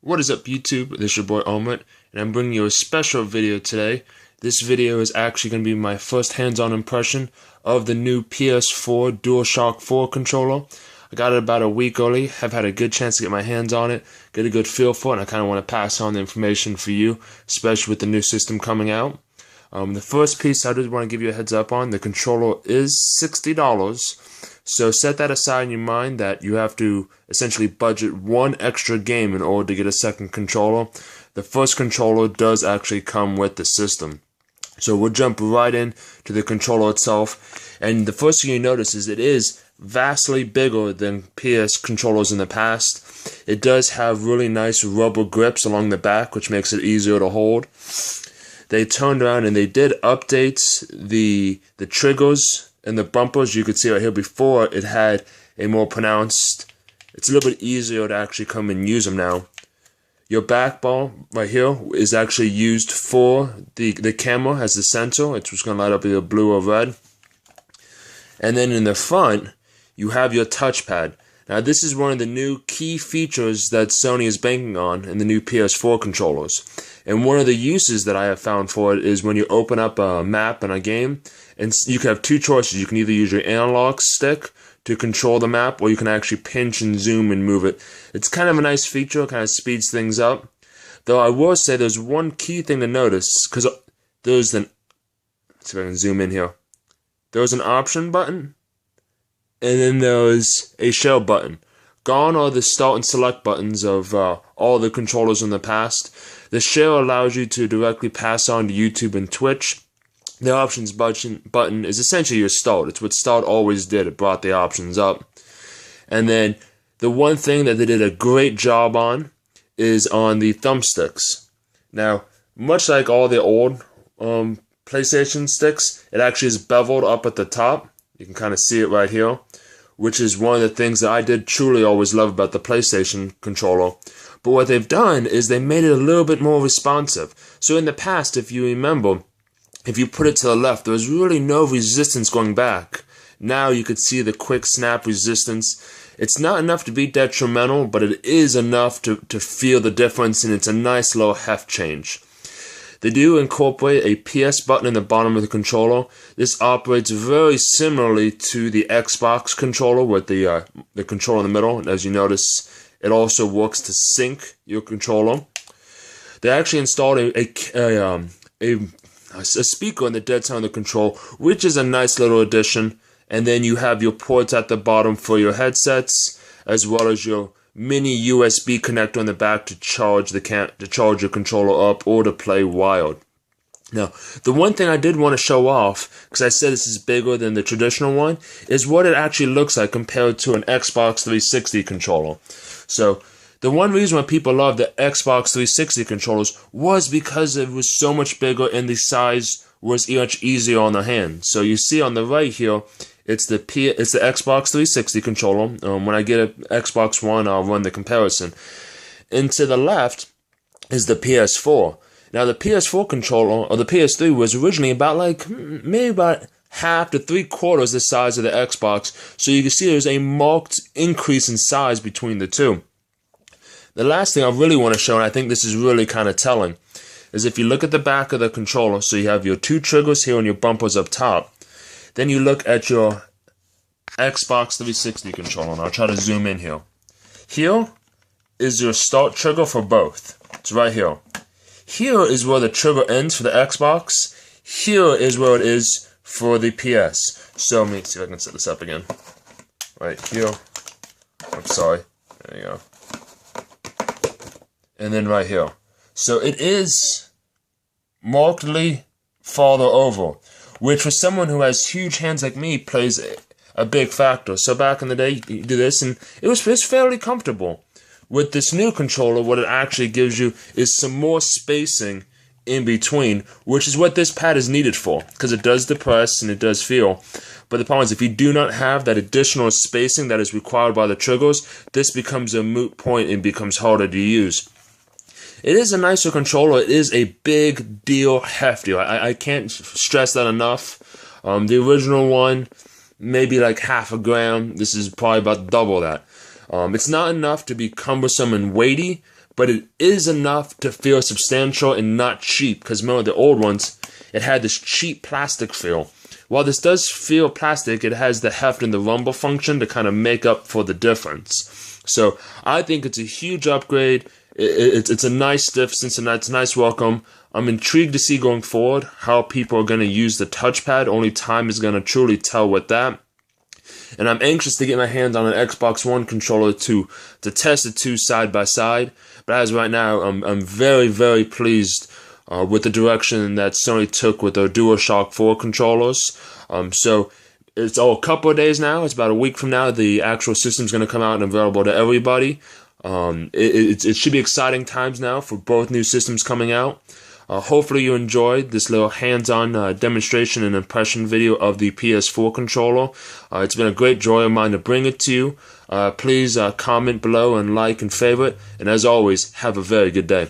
What is up, YouTube? This is your boy Armaret, and I'm bringing you a special video today. This video is actually going to be my first hands-on impression of the new PS4 Dualshock 4 controller. I got it about a week early, have had a good chance to get my hands on it, get a good feel for it, and I kind of want to pass on the information for you, especially with the new system coming out. The first piece I did want to give you a heads up on, the controller is $60. So set that aside in your mind that you have to essentially budget one extra game in order to get a second controller. The first controller does actually come with the system. So we'll jump right in to the controller itself. And the first thing you notice is it is vastly bigger than PS controllers in the past. It does have really nice rubber grips along the back, which makes it easier to hold. They turned around and they did update the triggers and the bumpers. You could see right here before it had a more pronounced, it's a little bit easier to actually come and use them now. Your back bar right here is actually used for the camera as the sensor. It's just going to light up either blue or red. And then in the front, you have your touchpad. Now this is one of the new key features that Sony is banking on in the new PS4 controllers. And one of the uses that I have found for it is when you open up a map in a game, and you can have two choices. You can either use your analog stick to control the map, or you can actually pinch and zoom and move it. It's kind of a nice feature, kind of speeds things up. Though I will say there's one key thing to notice, because there's an, let's see if I can zoom in here. There's an option button, and then there's a share button. Gone are the start and select buttons of all the controllers in the past. The share allows you to directly pass on to YouTube and Twitch. The options button is essentially your start. It's what start always did. It brought the options up. And then the one thing that they did a great job on is on the thumbsticks. Now, much like all the old PlayStation sticks, it actually is beveled up at the top. You can kind of see it right here, which is one of the things that I did truly always love about the PlayStation controller. But what they've done is they made it a little bit more responsive. So in the past, if you remember, if you put it to the left, there was really no resistance going back. Now you could see the quick snap resistance. It's not enough to be detrimental, but it is enough to feel the difference, and it's a nice little heft change. They do incorporate a PS button in the bottom of the controller. This operates very similarly to the Xbox controller with the controller in the middle. And as you notice, it also works to sync your controller. They actually installed a speaker in the dead center of the control, which is a nice little addition. And then you have your ports at the bottom for your headsets, as well as your mini USB connector in the back to charge your controller up or to play wired. Now, the one thing I did want to show off, because I said this is bigger than the traditional one, is what it actually looks like compared to an Xbox 360 controller. So, the one reason why people love the Xbox 360 controllers was because it was so much bigger and the size was much easier on the hand. So you see on the right here, it's the Xbox 360 controller. When I get an Xbox One, I'll run the comparison. And to the left is the PS4. Now the PS4 controller, or the PS3, was originally about maybe about half to 3/4 the size of the Xbox. So you can see there's a marked increase in size between the two. The last thing I really want to show, and I think this is really kind of telling, is if you look at the back of the controller, so you have your two triggers here and your bumpers up top. Then you look at your Xbox 360 controller, and I'll try to zoom in here. Here is your start trigger for both. It's right here. Here is where the trigger ends for the Xbox. Here is where it is for the PS. So let me see if I can set this up again. Right here. I'm sorry. There you go. And then right here. So it is markedly farther over, which for someone who has huge hands like me plays a big factor. So back in the day, you do this, and it was fairly comfortable. With this new controller, what it actually gives you is some more spacing in between, which is what this pad is needed for, because it does depress and it does feel. But the problem is, if you do not have that additional spacing that is required by the triggers, this becomes a moot point and becomes harder to use. It is a nicer controller. It is a big deal hefty. I can't stress that enough. The original one, maybe like half a gram. This is probably about double that. It's not enough to be cumbersome and weighty, but it is enough to feel substantial and not cheap, because remember the old ones, it had this cheap plastic feel. While this does feel plastic, it has the heft and the rumble function to kind of make up for the difference. So I think it's a huge upgrade. It's a nice difference, and it's a nice welcome. I'm intrigued to see going forward how people are going to use the touchpad. Only time is going to truly tell with that. And I'm anxious to get my hands on an Xbox One controller to test the two side by side. But as right now, I'm very, very pleased with the direction that Sony took with their DualShock 4 controllers. So it's a couple of days now. It's about a week from now. The actual system's going to come out and available to everybody. It should be exciting times now for both new systems coming out. Hopefully you enjoyed this little hands-on demonstration and impression video of the PS4 controller. It's been a great joy of mine to bring it to you. Please comment below and like and favorite. And as always, have a very good day.